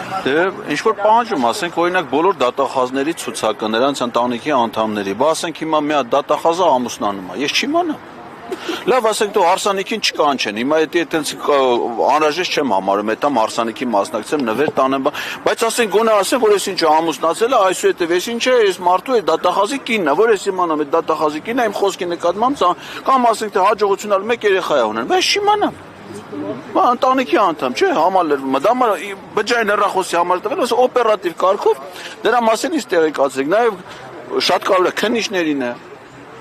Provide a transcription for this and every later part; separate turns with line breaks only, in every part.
Դե ինչ որ պահանջում, ասենք օրինակ բոլոր դատախազների ցուցակը նրանց ընտանիքի անդամների, բա ասենք հիմա մի հատ դատախազը ամուսնանում է, ես չիմանամ։ Լավ, ասենք դու հարսանիքին չկանչեն, հիմա դա այդպես անհրաժեշտ չեմ համարում, այդտամ հարսանիքի մասնակցեմ, նվեր տանեմ, բայց ասենք գոնե ասեն, որ ես ինչ ամուսնացել է, այսուհետև ես ինչ է, ես մարդու է դատախազի կինն է, որ ես իմանամ այդ դատախազի կինն է, իմ խոսքի նկատմամբ, կամ ասենք թե հաջողությունալ մեկ երեխա է ունեն, բայց չիմանամ։ Բա ընտանիքի անդամ, չէ, համալրվում է, դա բջջային հեռախոսի համար տվել, ось օպերատիվ կարգով դրա մասին ինձ տեղեկացրեք, նաև շատ կարևոր է քննիչներին է։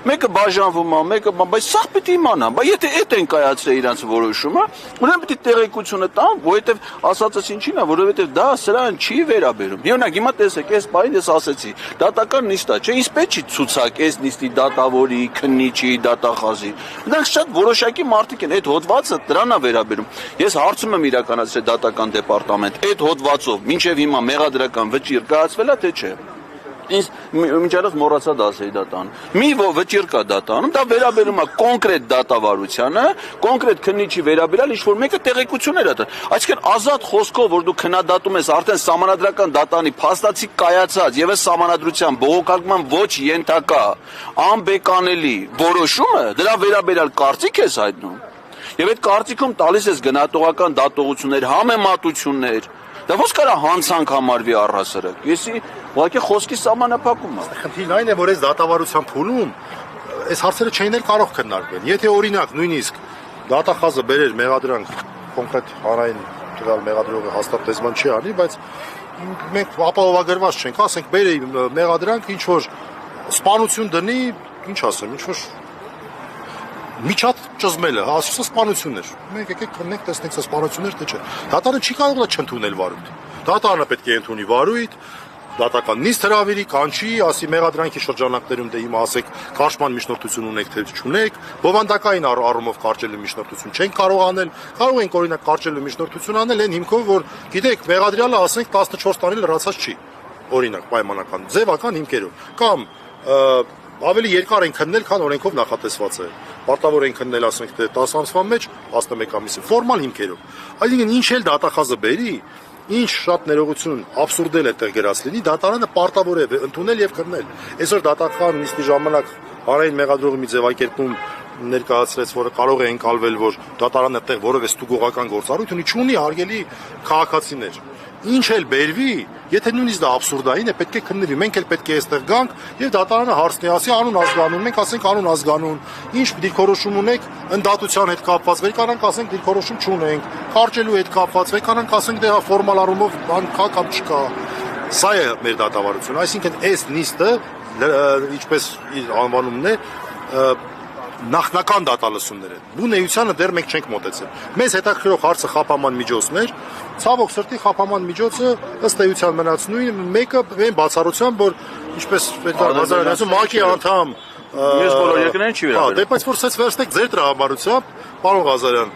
Մեկը բաժանվում է, մեկը, բայց սա պիտի իմանամ, բայց եթե այդ են կայացրել իրանց որոշումը, ուրեմն պիտի տեղեկությունը տան, որովհետև ասածս ինչին է, որովհետև դա սրան չի վերաբերում։ Իհնակ հիմա տեսեք, այս բանին ես ասեցի, դատական նիստ է, չէ, ինձ պետք չի ցուցակ, այս նիստի դատավորի, քննիչի, դատախազի։ Նրանք շատ որոշակի մարդիկ են, այդ հոդվածը դրան է վերաբերում։ Ես հարցում եմ իրականացրել դատական դեպարտամենտ, այդ հոդվածով մինչև հիմա մեղադրական վճիռ կայացվել է, թե չէ։ Ինձ մինչերս մոռացա դասեի դատան։ Մի վճիռ կա դատանում, դա վերաբերում է կոնկրետ դատավարությանը, կոնկրետ քննիչի վերաբերյալ ինչ որ մեկը տեղեկություններ է տա։ Այսինքն ազատ խոսքով, որ դու քննադատում ես արդեն սահմանադրական դատանի փաստացի կայացած եւ այս սահմանադրության բողոքարկման ոչ ենթակա անբեկանելի որոշումը, դրա վերաբերյալ կարծիք ես հայտնում։ Եվ այդ կարծիքում տալիս ես գնահատողական դատողություններ, համեմատություններ։ Դա ո՞նց կարա հանցանք համարվի առհասարակ։ Եսի ուղղակի խոսքի սահմանափակում է։
Խնդիրն այն է, որ այս դատավարության փուլում այս հարցերը չէին էլ կարող քննարկվել։ Եթե օրինակ նույնիսկ դատախազը բերեր մեղադրանք կոնկրետ հանրային տվյալ մեղադրողը հաստատ տեսման չի անի, բայց մենք ապահովագրված չենք, ասենք բերեի մեղադրանք ինչ որ սպանություն դնի, ինչ ասեմ, ինչ որ միջատ ճզմելը, ասում սպանությունն էր։ Մենք եկեք քննենք, տեսնենք սա սպանություններ թե չէ։ Դատարանը չի կարող դա չընդունել վարույթ։ Դատարանը պետք է ընդունի վարույթ, դատական նիստ հրավիրի, կանչի, ասի մեղադրանքի շրջանակներում դե հիմա ասեք կարճման միջնորդություն ունեք թե չունեք, բովանդակային առումով կարճելու միջնորդություն չեն կարող անել, կարող ենք օրինակ կարճելու միջնորդություն անել այն հիմքով, որ գիտեք, մեղադրյալը ասենք 14 տարի լրացած չի, օրինակ պայմանական, ձևական հիմքերով, կամ ավելի երկար են քննել, քան օրենքով նախատեսված է։ Պարտավոր են քննել, ասենք թե 10 ամսվա մեջ, 11 ամիսի ֆորմալ հիմքերով։ Այսինքն ինչ էլ դատախազը բերի, ինչ շատ ներողություն աբսուրդել է տեղ գրած լինի, դատարանը պարտավոր է ընդունել եւ քննել։ Այսօր դատական նիստի ժամանակ հանրային մեղադրողի մի ձևակերպում ներկայացրեց, որը կարող է ընկալվել, որ դատարանը տեղ որևէ ստուգողական գործառույթ ունի, չունի հարգելի քաղաքացիներ։ Ինչ էլ բերվի, եթե նույնիսկ դա աբսուրդային է, պետք է քննվի։ Մենք էլ պետք է այստեղ գանք եւ դատարանը հարցնի, ասի անուն ազգանուն, մենք ասենք անուն ազգանուն, ինչ դիրքորոշում ունեք ընդդատության հետ կապված, վերկանանք ասենք դիրքորոշում չունենք, կարճելու հետ կապված, վերկանանք ասենք դե ֆորմալ առումով բան կա կամ չկա։ Սա է մեր դատավարությունը, այսինքն այս նիստը, ինչպես իր անվանումն է, նախնական դատալսումներ են։ Բուն էությանը դեռ մենք չենք մոտեցել։ Մեզ հետաքրքրող հարցը խափաման միջոցներ, ցավոք սրտի խափաման միջոցը ըստ էության մնաց նույն, մեկը այն բացառությամբ, որ ինչպես Պետր Ղազարյանն ասում, ՄԱԿ-ի անդամ
Ես բոլոր երկրներին չի վերաբերում։
Դե բայց որ սենց վերստեք ձեր տրամաբանությամբ, պարոն Ղազարյան,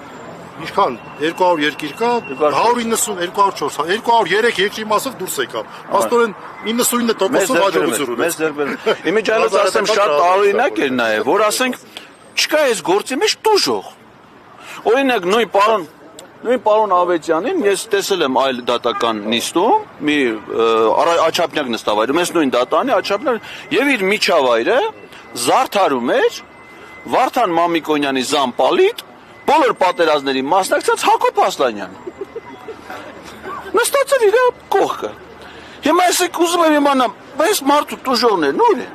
ինչքան 200 երկիր կա, 190, 204, 203 երկրի մասով դուրս եկավ։ Աստորեն 99% հաջողություն ունեց։
Մեզ ձեռբերում։ Իմիջիայլոց ասեմ շատ տարօրինակ էր նաև, որ ասենք չկա այս գործի մեջ տուժող։ Օրինակ նույն պարոն Ավետյանին ես տեսել եմ այլ դատական նիստում, մի աչափնյակ նստավայրում, ես նույն դատանի աչափնյակ եւ իր միջավայրը զարդարում էր Վարդան Մամիկոնյանի զամպալիտ բոլոր պատերազմների մասնակցած Հակոբ Ասլանյանը։ Նստած էր իր կողքը։ Հիմա ես ուզում եմ իմանամ, բայց մարդու տուժողներն ուր են։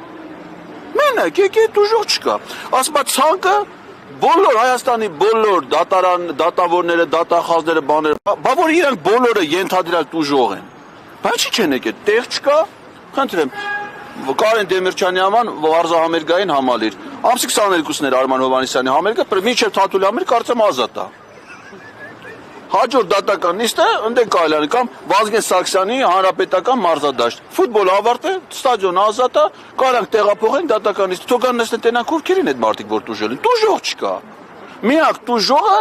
Մենակ եկե տուժող չկա։ Ասում է ցանկը բոլոր Հայաստանի բոլոր դատավորները, դատախազները, բաները, բա որ իրանք բոլորը ենթադրյալ տուժող են։ Բայց չի չեն եկել, տեղ չկա։ Խնդրեմ, Կարեն Դեմիրճյանի համար վարզահամերգային համալիր։ Ամսի 22-ն էր Արման Հովհաննիսյանի համերգը, մինչև Թաթուլի համերգ կարծեմ ազատ է։ Հաջորդ դատական նիստը ընդեն կարելի կամ Վազգեն Սարգսյանի հանրապետական մարզադաշտ։ Ֆուտբոլ ավարտը, ստադիոն ազատ է, կարանք տեղափոխենք դատական նիստը։ Թողան նստեն տենանք ովքերին այդ մարդիկ որ տուժել են։ Տուժող չկա։ Միակ տուժողը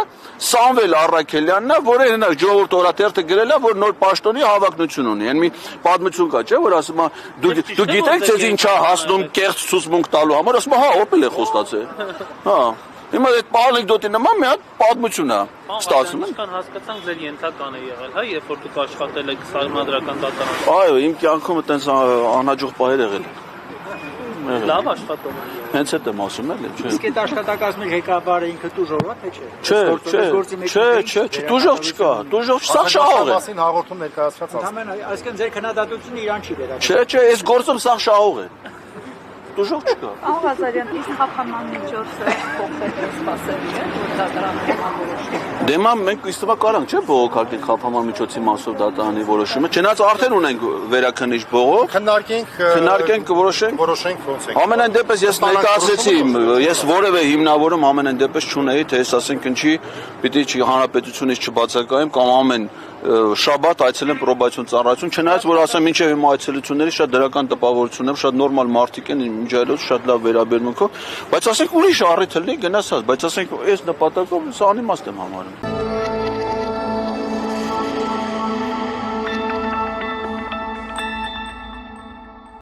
Սամվել Առաքելյանն է, որը հենց ժողովուրդ օրաթերթը գրել է, որ նոր պաշտոնի հավակնություն ունի։ Այն մի պատմություն կա, չէ՞, որ ասում է դու գիտեք, ցեզ ինչա հասնում կեղծ ցուցմունք տալու համար, ասում է հա, օպել է խոստացել։ Հա։ Հիմա այդ անեկդոտի նման մի հատ պատմություն է ստացվում է։
Ինչքան հասկացանք ձեր ենթական է եղել, հա, երբ որ դուք աշխատել եք սահմանադրական դատարանում։
Այո, իմ կյանքում այտենց անհաջող պահեր եղել։
Լավ աշխատող եք։
Հենց այդ եմ ասում էլի, չէ։
Իսկ այդ աշխատակազմի ղեկավարը ինքը դուժով է, թե
Չէ, դուժող չկա, սաղ շահող է։
Մասին հաղորդում ներկայացված ասում։
Ընդհանրապես, այսինքն ձեր քննադատությունը իրան չի վերաբերում։
Չէ, այս գործում սաղ շահող է։ Դուժող չկա։
Ահա Ղազարյան, իսկ խափանման միջոցը փոխվել է սպասելի է, որ դատարանը որոշի։
Դեմա մենք իստվա կարանք, չէ՞, բողոքարկենք խափանման միջոցի մասով դատարանի որոշումը։ Չնայած արդեն ունենք վերաքննիչ բողոք, քննարկենք, որոշենք ոնց ենք։ Ամենայն դեպս ես ներկայացրեցի, ես որևէ հիմնավորում ամենայն դեպս չունեի, թե ես ասենք ինչի պիտի հանրապետությունից չբացակայեմ կամ ամեն շաբաթ այցելեմ պրոբացիոն ծառայություն, չնայած որ ասեմ մինչև հիմա այցելությունների շատ դրական տպավորություն եմ, շատ նորմալ մարդիկ են միջայլոց, շատ լավ վերաբերմունքով, բայց ասենք ուրիշ առիթ լինի գնացած, բայց ասենք այս նպատակով սա անիմաստ եմ համարում։